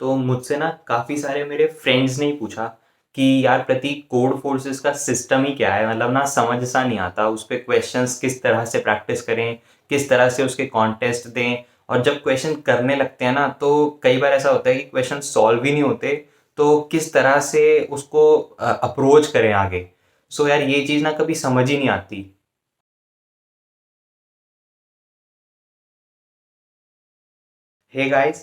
तो मुझसे ना काफ़ी सारे मेरे फ्रेंड्स ने ही पूछा कि यार प्रतीक, कोड फोर्सेस का सिस्टम ही क्या है? मतलब ना समझ सा नहीं आता, उस पे क्वेश्चंस किस तरह से प्रैक्टिस करें, किस तरह से उसके कॉन्टेस्ट दें। और जब क्वेश्चन करने लगते हैं ना तो कई बार ऐसा होता है कि क्वेश्चन सॉल्व ही नहीं होते, तो किस तरह से उसको अप्रोच करें आगे। सो यार ये चीज़ ना कभी समझ ही नहीं आती। Hey guys,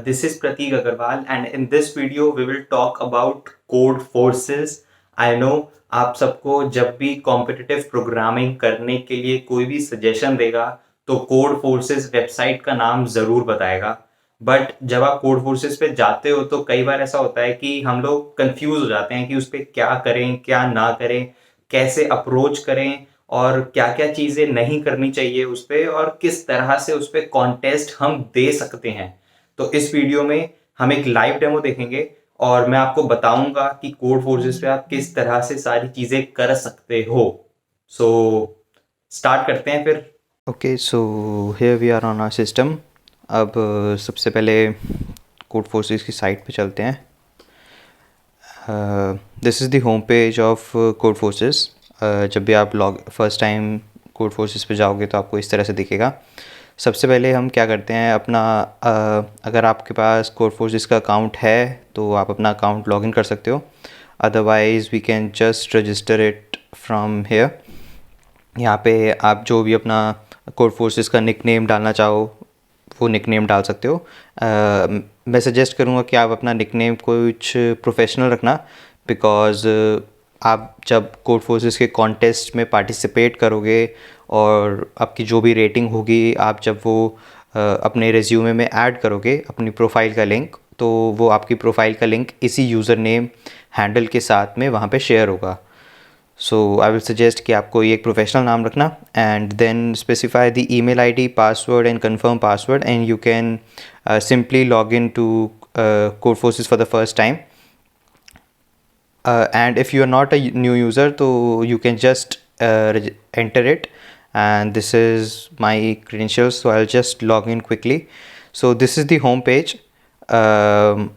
this is Prateek Agarwal and in this video we will talk about code forces. I know आप सबको जब भी कॉम्पिटिटिव प्रोग्रामिंग करने के लिए कोई भी सजेशन देगा तो कोड फोर्सेस वेबसाइट का नाम ज़रूर बताएगा। बट जब आप कोड फोर्सेस पे जाते हो तो कई बार ऐसा होता है कि हम लोग कंफ्यूज हो जाते हैं कि उस पर क्या करें क्या ना करें, कैसे अप्रोच करें और क्या-क्या चीज़ें नहीं करनी चाहिए उस पे और किस तरह से उस पे कॉन्टेस्ट हम दे सकते हैं। तो इस वीडियो में हम एक लाइव डेमो देखेंगे और मैं आपको बताऊँगा कि कोड फोर्सेस पे आप किस तरह से सारी चीज़ें कर सकते हो। सो स्टार्ट करते हैं फिर। Okay, so here we are on our system. अब सबसे पहले कोड फोर्सेस की साइट पे चलते हैं। This is the home page of code forces. जब भी आप log first time code forces पे जाओगे तो आपको इस तरह से दिखेगा। सबसे पहले हम क्या करते हैं, अपना अगर आपके पास कोड फोर्सेस का अकाउंट है तो आप अपना अकाउंट लॉगिन कर सकते हो। Otherwise we can just register it from here. यहाँ पे आप जो भी अपना कोड फोर्सेस का निकनेम डालना चाहो वो निकनेम डाल सकते हो। मैं सजेस्ट करूँगा कि आप अपना निकनेम कुछ प्रोफेशनल रखना, बिकॉज़ आप जब कोड फोर्सेस के कॉन्टेस्ट में पार्टिसिपेट करोगे और आपकी जो भी रेटिंग होगी, आप जब वो अपने रिज्यूमे में ऐड करोगे अपनी प्रोफाइल का लिंक, तो वो आपकी प्रोफाइल का लिंक इसी यूज़र नेम हैंडल के साथ में वहाँ पे शेयर होगा। सो आई विल सजेस्ट कि आपको ये एक प्रोफेशनल नाम रखना and then specify the email ID, password and confirm password and you can simply log in to Codeforces for the first time. And if you are not a new user, so you can just enter it, and this is my credentials, so I'll just log in quickly. So this is the home page. um,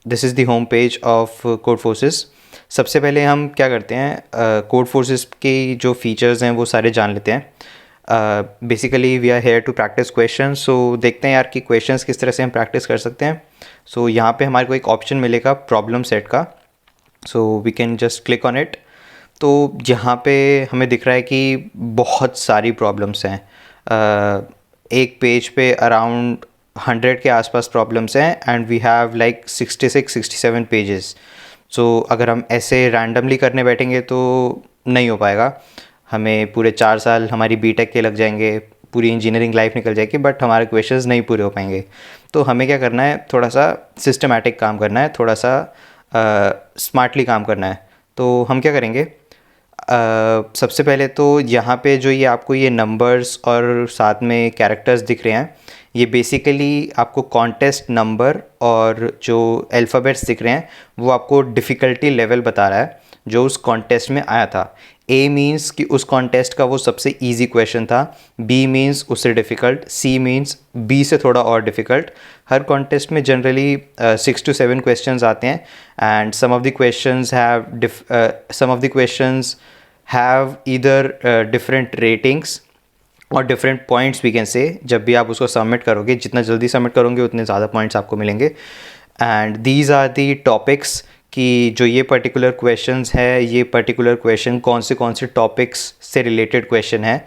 this is the home page of Codeforces. सबसे पहले हम क्या करते हैं, code forces के जो features हैं वो सारे जान लेते हैं। Basically we are here to practice question, so देखते हैं यार कि क्वेश्चंस किस तरह से हम प्रैक्टिस कर सकते हैं। सो यहाँ पे हमारे को एक ऑप्शन मिलेगा प्रॉब्लम सेट का, so we can just click on it. तो यहाँ पे हमें दिख रहा है कि बहुत सारी प्रॉब्लम्स हैं। एक पेज पे अराउंड 100 के आसपास प्रॉब्लम्स हैं and we have like 66-67 pages. So अगर हम ऐसे रैंडमली करने बैठेंगे तो नहीं हो पाएगा। हमें पूरे 4 साल हमारी बीटेक के लग जाएंगे, पूरी इंजीनियरिंग लाइफ निकल जाएगी, बट हमारे क्वेश्चंस नहीं पूरे हो पाएंगे। तो हमें क्या करना है, थोड़ा सा सिस्टमैटिक काम करना है, थोड़ा सा स्मार्टली काम करना है। तो हम क्या करेंगे, सबसे पहले तो यहाँ पे जो ये आपको ये नंबर्स और साथ में कैरेक्टर्स दिख रहे हैं, ये बेसिकली आपको कॉन्टेस्ट नंबर और जो अल्फ़ाबेट्स दिख रहे हैं वो आपको डिफ़िकल्टी लेवल बता रहा है जो उस कॉन्टेस्ट में आया था। ए मीन्स कि उस कॉन्टेस्ट का वो सबसे इजी क्वेश्चन था, बी मीन्स उससे डिफ़िकल्ट, सी मीन्स बी से थोड़ा और डिफ़िकल्ट। हर कॉन्टेस्ट में जनरली 6 to 7 क्वेश्चंस आते हैं and some of the questions have either different ratings और different points we can say. जब भी आप उसको सबमिट करोगे, जितना जल्दी सबमिट करोगे उतने ज़्यादा पॉइंट्स आपको मिलेंगे। And these are the topics कि जो ये पर्टिकुलर क्वेश्चंस है, ये पर्टिकुलर क्वेश्चन कौन से टॉपिक्स से रिलेटेड क्वेश्चन है।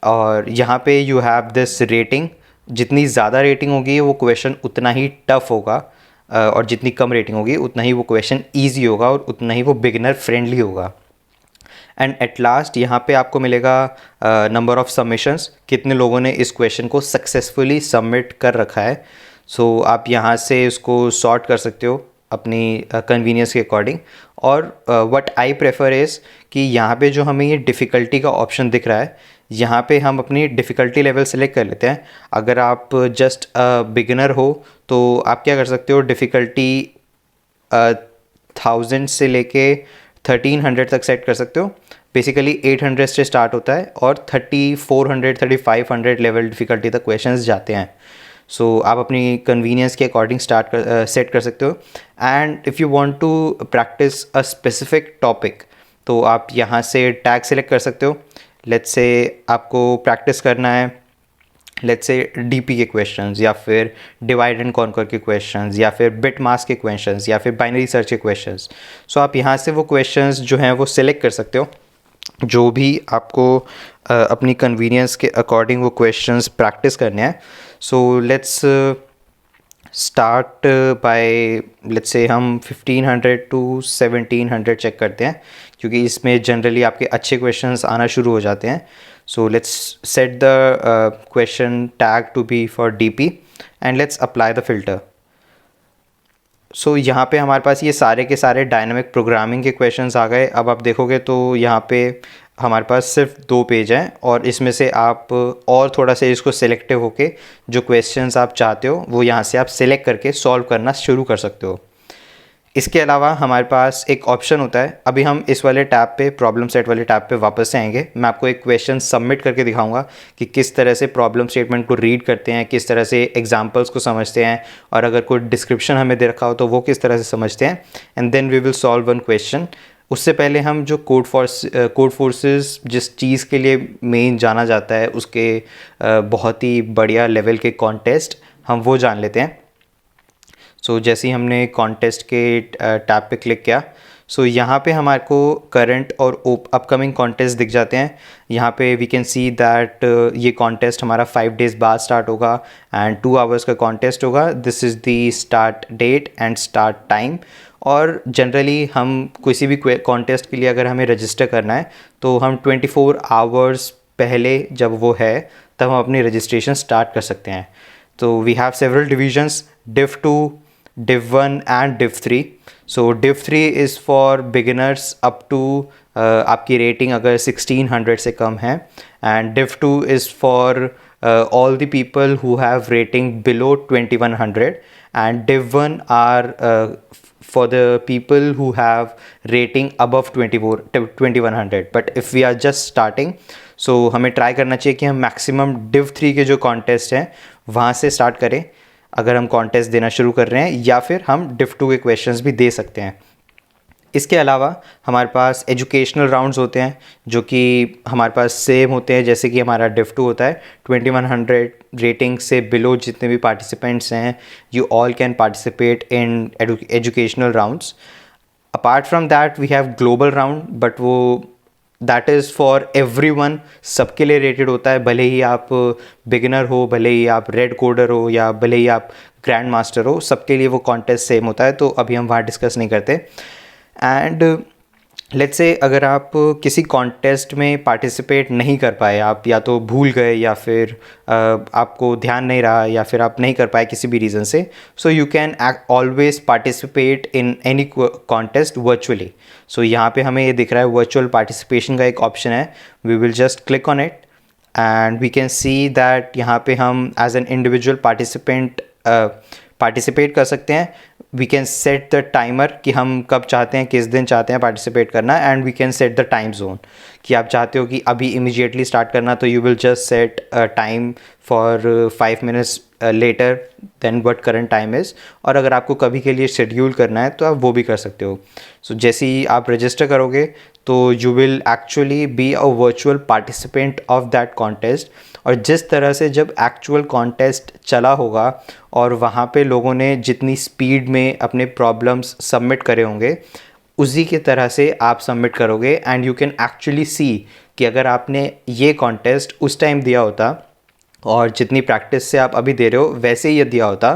और यहाँ पे यू हैव दिस रेटिंग, जितनी ज़्यादा रेटिंग होगी वो क्वेश्चन उतना ही टफ होगा, और जितनी कम रेटिंग होगी उतना ही वो क्वेश्चन ईजी होगा और उतना ही वो बिगिनर फ्रेंडली होगा। एंड एट लास्ट यहाँ पे आपको मिलेगा नंबर ऑफ़ सबमिशंस, कितने लोगों ने इस क्वेश्चन को सक्सेसफुली सबमिट कर रखा है। सो आप यहाँ से उसको सॉर्ट कर सकते हो अपनी कन्वीनियंस के अकॉर्डिंग। और व्हाट आई प्रेफर इज़ कि यहाँ पे जो हमें ये डिफ़िकल्टी का ऑप्शन दिख रहा है, यहाँ पे हम अपनी डिफ़िकल्टी लेवल सेलेक्ट कर लेते हैं। अगर आप जस्ट बिगिनर हो तो आप क्या कर सकते हो, डिफ़िकल्टी 1000 से लेके 1300 तक सेट कर सकते हो। बेसिकली 800 से स्टार्ट होता है और 3400 3500 लेवल डिफ़िकल्टी तक क्वेश्चंस जाते हैं। सो आप अपनी कन्वीनियंस के अकॉर्डिंग सेट कर सकते हो. And if you want to practice a specific topic तो आप यहाँ से टैग सेलेक्ट कर सकते हो. लेट्स से आपको प्रैक्टिस करना है लेट्स से डीपी के क्वेश्चंस या फिर डिवाइड एंड कॉन्कर के क्वेश्चंस या फिर बिट मास के क्वेश्चंस या फिर बाइनरी सर्च के क्वेश्चंस. सो आप यहाँ से वो क्वेश्चंस जो हैं वो सिलेक्ट कर सकते हो जो भी आपको अपनी कन्वीनियंस के अकॉर्डिंग वो क्वेश्चंस प्रैक्टिस करने हैं. So let's start by let's say हम 1500 टू 1700 चेक करते हैं क्योंकि इसमें जनरली आपके अच्छे क्वेश्चंस आना शुरू हो जाते हैं. So let's set the question tag to be for DP and let's apply the filter. So यहाँ पे हमारे पास ये सारे के सारे डायनामिक प्रोग्रामिंग के क्वेश्चंस आ गए. अब आप देखोगे तो यहाँ पे हमारे पास सिर्फ 2 पेज हैं और इसमें से आप और थोड़ा सा इसको सिलेक्टिव होके जो क्वेश्चंस आप चाहते हो वो यहाँ से आप सिलेक्ट करके सॉल्व करना शुरू कर सकते हो. इसके अलावा हमारे पास एक ऑप्शन होता है. अभी हम इस वाले टैब पे प्रॉब्लम सेट वाले टैब पे वापस से आएंगे. मैं आपको एक क्वेश्चन सबमिट करके दिखाऊंगा कि किस तरह से प्रॉब्लम स्टेटमेंट को रीड करते हैं, किस तरह से एग्जांपल्स को समझते हैं और अगर कोई डिस्क्रिप्शन हमें दे रखा हो तो वो किस तरह से समझते हैं. And then we will solve one question. उससे पहले हम जो कोड फोर्सेस जिस चीज़ के लिए मेन जाना जाता है उसके बहुत ही बढ़िया लेवल के कॉन्टेस्ट हम वो जान लेते हैं. सो जैसे ही हमने कॉन्टेस्ट के टैब पे क्लिक किया सो यहाँ पे हमारे को करंट और अपकमिंग कॉन्टेस्ट दिख जाते हैं. यहाँ पे वी कैन सी दैट ये कॉन्टेस्ट हमारा 5 डेज़ बाद स्टार्ट होगा एंड 2 आवर्स का कॉन्टेस्ट होगा. This is the start date and start time. और जनरली हम किसी भी कॉन्टेस्ट के लिए अगर हमें रजिस्टर करना है तो हम 24 आवर्स पहले जब वो है तब हम अपनी रजिस्ट्रेशन स्टार्ट कर सकते हैं. तो we have several divisions div 2, div 1 and div 3. So div 3 is for beginners up to आपकी रेटिंग अगर 1600 से कम है and div 2 is for all the people who have rating below 2100 and div 1 are for the people who have rating above 2100. But if we are just starting so हमें try करना चाहिए कि हम maximum div 3 के जो contest हैं वहाँ से स्टार्ट करें अगर हम कॉन्टेस्ट देना शुरू कर रहे हैं या फिर हम div 2 के क्वेश्चंस भी दे सकते हैं. इसके अलावा हमारे पास एजुकेशनल राउंड्स होते हैं जो कि हमारे पास सेम होते हैं जैसे कि हमारा div 2 होता है. 2100 रेटिंग से बिलो जितने भी पार्टिसिपेंट्स हैं you all can participate in educational rounds. Apart from that we have global round but वो that is for everyone, सबके लिए रेटेड होता है. भले ही आप बिगिनर हो, भले ही आप रेड कोडर हो या भले ही आप ग्रैंड मास्टर हो, सबके लिए वो कॉन्टेस्ट सेम होता है. तो अभी हम वहाँ डिस्कस नहीं करते. एंड लेट्स से अगर आप किसी कॉन्टेस्ट में पार्टिसिपेट नहीं कर पाए, आप या तो भूल गए या फिर आपको ध्यान नहीं रहा या फिर आप नहीं कर पाए किसी भी रीज़न से, so you can always participate in any contest virtually. So यहाँ पे हमें ये दिख रहा है वर्चुअल पार्टिसिपेशन का एक ऑप्शन है. We will just click on it and we can see that यहाँ पे हम एज एन इंडिविजुअल पार्टिसिपेट कर सकते हैं. We can set the timer कि हम कब चाहते हैं, किस दिन चाहते हैं पार्टिसिपेट करना. And we can set the time zone कि आप चाहते हो कि अभी इमीडिएटली स्टार्ट करना तो you will just set a time for 5 minutes later then what current time is. और अगर आपको कभी के लिए शेड्यूल करना है तो आप वो भी कर सकते हो. सो जैसे ही आप रजिस्टर करोगे तो you will actually be a virtual participant of that contest. और जिस तरह से जब एक्चुअल कॉन्टेस्ट चला होगा और वहाँ पे लोगों ने जितनी स्पीड में अपने प्रॉब्लम्स सबमिट करे होंगे उसी की तरह से आप सबमिट करोगे. एंड यू कैन एक्चुअली सी कि अगर आपने ये कॉन्टेस्ट उस टाइम दिया होता और जितनी प्रैक्टिस से आप अभी दे रहे हो वैसे ही ये दिया होता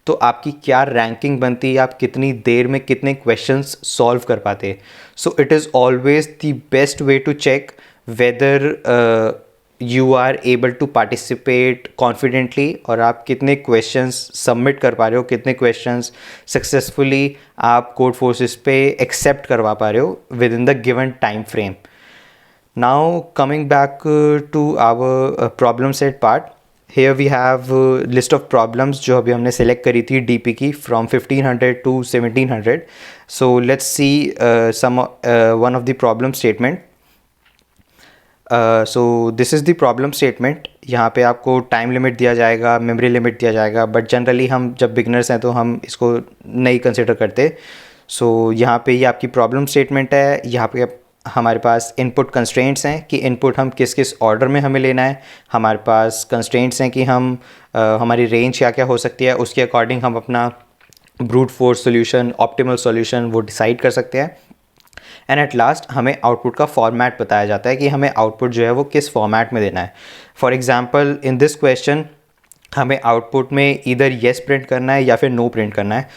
तो आपकी क्या रैंकिंग बनती, आप कितनी देर में कितने क्वेश्चंस सॉल्व कर पाते. So it is always the best way to check whether you are able to participate confidently और आप कितने क्वेश्चंस सबमिट कर पा रहे हो, कितने क्वेश्चंस सक्सेसफुली आप कोड फोर्सेस पे एक्सेप्ट करवा पा रहे हो within the given time frame. Now coming back to our problem set part, here we have list of problems जो अभी हमने select करी थी DP की from 1500 to 1700. So let's see one of the problem statement. So this is the problem statement यहाँ पे आपको time limit दिया जाएगा, मेमोरी लिमिट दिया जाएगा, बट जनरली हम जब बिगनर्स हैं तो हम इसको नहीं कंसिडर करते। सो यहाँ पे ये आपकी प्रॉब्लम स्टेटमेंट है। यहाँ पे हमारे पास इनपुट कंस्ट्रेंट्स हैं कि इनपुट हम किस किस ऑर्डर में हमें लेना है। हमारे पास कंस्ट्रेंट्स हैं कि हम हमारी रेंज क्या क्या हो सकती है, उसके अकॉर्डिंग हम अपना brute force solution, optimal solution वो डिसाइड कर सकते हैं। एंड एट लास्ट हमें आउटपुट का फॉर्मेट बताया जाता है कि हमें आउटपुट जो है वो किस फॉर्मेट में देना है। For example in this question हमें आउटपुट में इधर येस प्रिंट करना है या फिर नो प्रिंट करना है।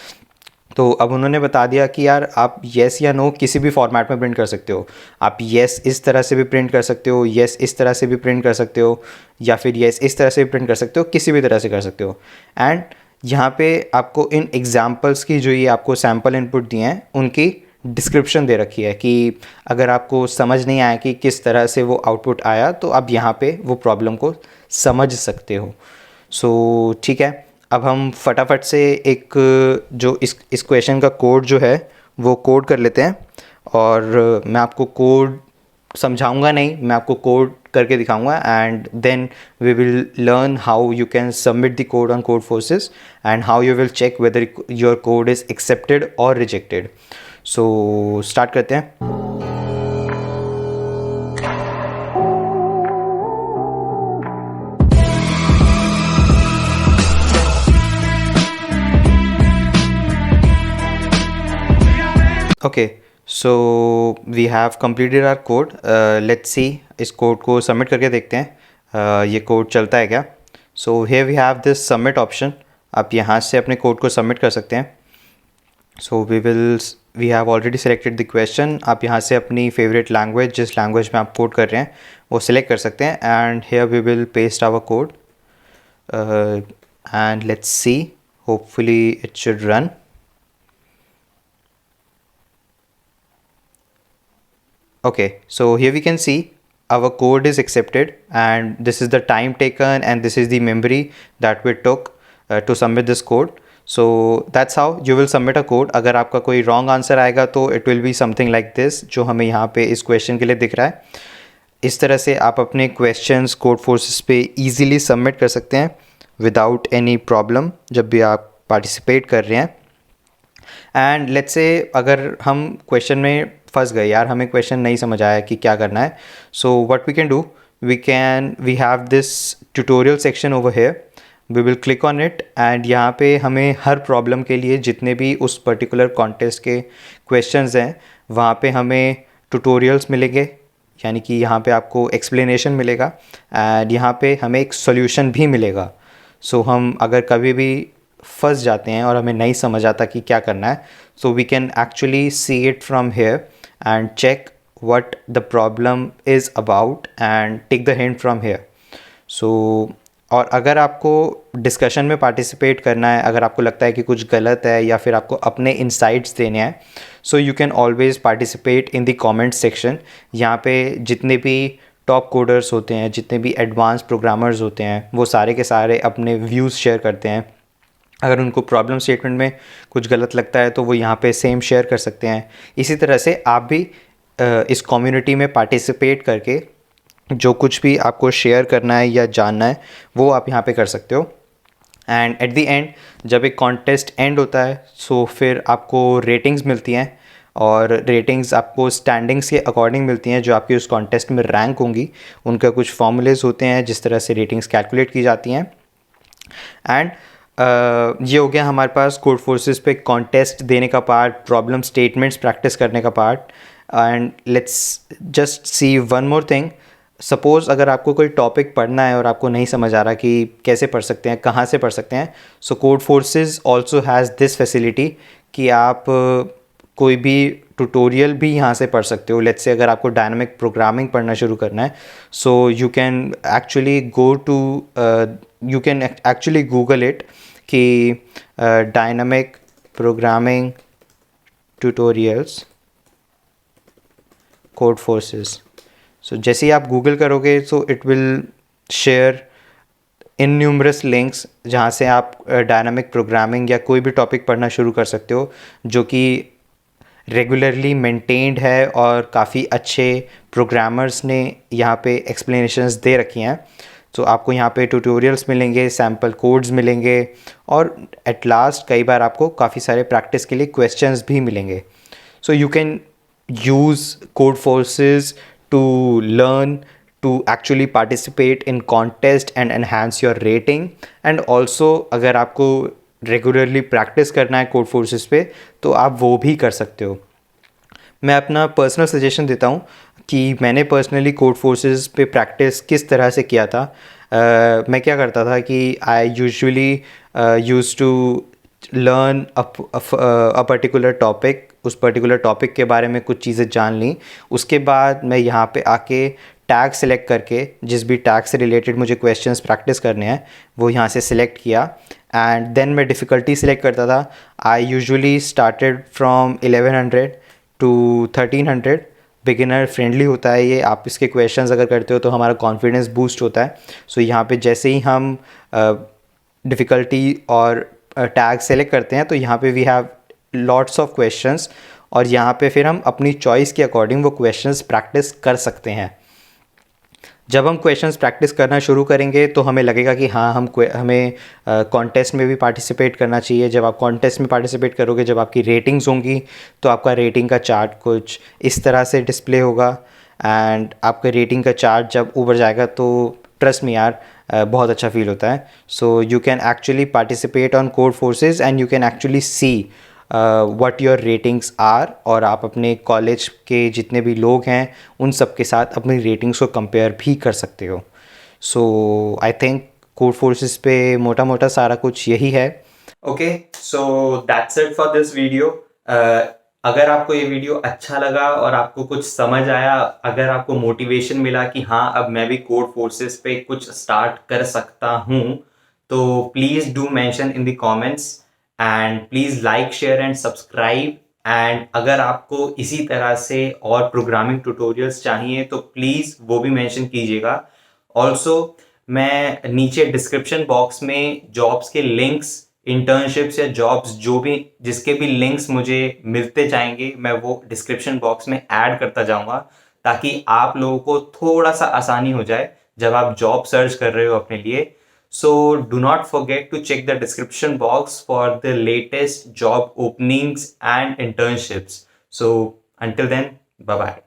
तो अब उन्होंने बता दिया कि यार आप येस या नो किसी भी फॉर्मेट में प्रिंट कर सकते हो। आप येस इस तरह से भी प्रिंट कर सकते हो, येस इस तरह से भी प्रिंट कर सकते हो, या फिर येस इस तरह से भी प्रिंट कर सकते हो, किसी भी तरह से कर सकते हो। एंड यहाँ पे आपको इन एग्जाम्पल्स की जो ये आपको सैम्पल इनपुट दिए हैं उनकी डिस्क्रिप्शन दे रखी है कि अगर आपको समझ नहीं आया कि किस तरह से वो आउटपुट आया तो आप यहाँ पे वो प्रॉब्लम को समझ सकते हो। सो ठीक है, अब हम फटाफट से एक जो इस क्वेश्चन का कोड जो है वो कोड कर लेते हैं। और मैं आपको कोड समझाऊंगा नहीं, मैं आपको कोड करके दिखाऊंगा and then we will learn how you can submit the code on Codeforces and how you will check whether your code is accepted और रिजेक्टेड। सो स्टार्ट करते हैं। Okay, so we have completed our code. Let's see, इस code को submit करके देखते हैं ये code चलता है क्या। So here we have this submit option, आप यहाँ से अपने कोड को सबमिट कर सकते हैं। So we have already selected the question. आप यहाँ से अपनी फेवरेट लैंग्वेज, जिस लैंग्वेज में आप कोड कर रहे हैं वो सिलेक्ट कर सकते हैं and here we will paste our code and let's see, hopefully it should run. Okay, so here we can see our code is accepted and this is the time taken and this is the memory that we took to submit this code. So that's how you will submit a code. अगर आपका कोई wrong answer आएगा तो it will be something like this, जो हमें यहाँ पे इस question के लिए दिख रहा है। इस तरह से आप अपने questions Codeforces पे easily submit कर सकते हैं without any problem जब भी आप participate कर रहे हैं। एंड लेट्स से अगर हम क्वेश्चन में फंस गए, यार हमें क्वेश्चन नहीं समझ आया कि क्या करना है, so what we can do, we have this tutorial section over here, we will click on it and यहाँ पे हमें हर प्रॉब्लम के लिए जितने भी उस पर्टिकुलर कॉन्टेस्ट के क्वेश्चंस हैं वहाँ पे हमें ट्यूटोरियल्स मिलेंगे, यानी कि यहाँ पे आपको एक्सप्लेनेशन मिलेगा एंड यहाँ पे हमें एक सॉल्यूशन भी मिलेगा। सो हम अगर कभी भी फंस जाते हैं और हमें नहीं समझ आता कि क्या करना है, so we can actually see it from here and check what the problem is about and take the hint from here. So और अगर आपको डिस्कशन में पार्टिसिपेट करना है, अगर आपको लगता है कि कुछ गलत है या फिर आपको अपने इनसाइट्स देने हैं, सो you can always participate in the comment section. यहाँ पे जितने भी टॉप कोडर्स होते हैं, जितने भी एडवांस प्रोग्रामर्स होते हैं, वो सारे के सारे अपने व्यूज़ शेयर करते हैं। अगर उनको प्रॉब्लम स्टेटमेंट में कुछ गलत लगता है तो वो यहाँ पे सेम शेयर कर सकते हैं। इसी तरह से आप भी इस कम्युनिटी में पार्टिसिपेट करके जो कुछ भी आपको शेयर करना है या जानना है वो आप यहाँ पे कर सकते हो। एंड एट द एंड जब एक कॉन्टेस्ट एंड होता है सो फिर आपको रेटिंग्स मिलती हैं और रेटिंग्स आपको स्टैंडिंग्स के अकॉर्डिंग मिलती हैं जो आपकी उस कॉन्टेस्ट में रैंक होंगी। उनका कुछ फॉर्मूलेज होते हैं जिस तरह से रेटिंग्स कैलकुलेट की जाती हैं। एंड ये हो गया हमारे पास Codeforces पे कॉन्टेस्ट देने का पार्ट, प्रॉब्लम स्टेटमेंट्स प्रैक्टिस करने का part. And let's just see one more thing, suppose अगर आपको कोई टॉपिक पढ़ना है और आपको नहीं समझ आ रहा कि कैसे पढ़ सकते हैं, कहाँ से पढ़ सकते हैं, सो Codeforces also has this facility कि आप कोई भी ट्यूटोरियल भी यहाँ से पढ़ सकते हो। लेट्स से अगर आपको डायनामिक प्रोग्रामिंग पढ़ना शुरू करना है, so you can actually Google it कि डायनामिक प्रोग्रामिंग ट्यूटोरियल्स Codeforces। सो जैसे ही आप गूगल करोगे so it will share in numerous links जहाँ से आप डायनामिक प्रोग्रामिंग या कोई भी टॉपिक पढ़ना शुरू कर सकते हो जो कि रेगुलरली मेंटेन्ड है और काफ़ी अच्छे प्रोग्रामर्स ने यहाँ पे एक्सप्लेनेशंस दे रखी हैं। तो आपको यहाँ पे ट्यूटोरियल्स मिलेंगे, सैम्पल कोड्स मिलेंगे और एट लास्ट कई बार आपको काफ़ी सारे प्रैक्टिस के लिए क्वेश्चंस भी मिलेंगे. So you can use Code Forces to learn to actually participate in contest and enhance your rating. And also अगर आपको रेगुलरली प्रैक्टिस करना है कोड फोर्सेस पे तो आप वो भी कर सकते हो. मैं अपना पर्सनल सजेशन देता हूँ कि मैंने पर्सनली कोड फोर्सेस पे प्रैक्टिस किस तरह से किया था. मैं क्या करता था कि I usually use to learn a particular topic. उस पर्टिकुलर टॉपिक के बारे में कुछ चीज़ें जान ली. उसके बाद मैं यहाँ पे आके टैग सेलेक्ट करके जिस भी टैग से रिलेटेड मुझे क्वेश्चंस प्रैक्टिस करने हैं वो यहाँ से सिलेक्ट किया एंड देन मैं डिफ़िकल्टी सिलेक्ट करता था. I usually started from 1100 to 1300. Beginner friendly होता है ये. आप इसके क्वेश्चंस अगर करते हो तो हमारा कॉन्फिडेंस बूस्ट होता है. सो यहाँ पे जैसे ही हम डिफ़िकल्टी और टैग सेलेक्ट करते हैं तो यहाँ पे we have lots of questions और यहाँ पे फिर हम अपनी चॉइस के अकॉर्डिंग वो क्वेश्चंस प्रैक्टिस कर सकते हैं. जब हम क्वेश्चंस प्रैक्टिस करना शुरू करेंगे तो हमें लगेगा कि हाँ हमें कॉन्टेस्ट में भी पार्टिसिपेट करना चाहिए. जब आप कॉन्टेस्ट में पार्टिसिपेट करोगे, जब आपकी रेटिंग्स होंगी तो आपका रेटिंग का चार्ट कुछ इस तरह से डिस्प्ले होगा एंड आपका रेटिंग का चार्ट जब ऊपर जाएगा तो ट्रस्ट में यार बहुत अच्छा फील होता है. So you can actually participate on Codeforces and you can actually see what your ratings are और आप अपने कॉलेज के जितने भी लोग हैं उन सब के साथ अपनी रेटिंग्स को कंपेयर भी कर सकते हो. सो आई थिंक कोड फोर्सेस पे मोटा मोटा सारा कुछ यही है. Okay, so that's it for this video. अगर आपको ये वीडियो अच्छा लगा और आपको कुछ समझ आया, अगर आपको मोटिवेशन मिला कि हाँ अब मैं भी कोड फोर्सेस पे कुछ स्टार्ट कर सकता हूँ, तो please do mention in the comments and please like, share and subscribe. And अगर आपको इसी तरह से और प्रोग्रामिंग ट्यूटोरियल्स चाहिए तो प्लीज़ वो भी मेंशन कीजिएगा. ऑल्सो मैं नीचे डिस्क्रिप्शन बॉक्स में जॉब्स के लिंक्स, इंटर्नशिप्स या जॉब्स जो भी जिसके भी लिंक्स मुझे मिलते जाएंगे मैं वो डिस्क्रिप्शन बॉक्स में ऐड करता जाऊंगा ताकि आप लोगों को थोड़ा सा आसानी हो जाए जब आप जॉब सर्च कर रहे हो अपने लिए. So do not forget to check the description box for the latest job openings and internships. So until then, bye bye.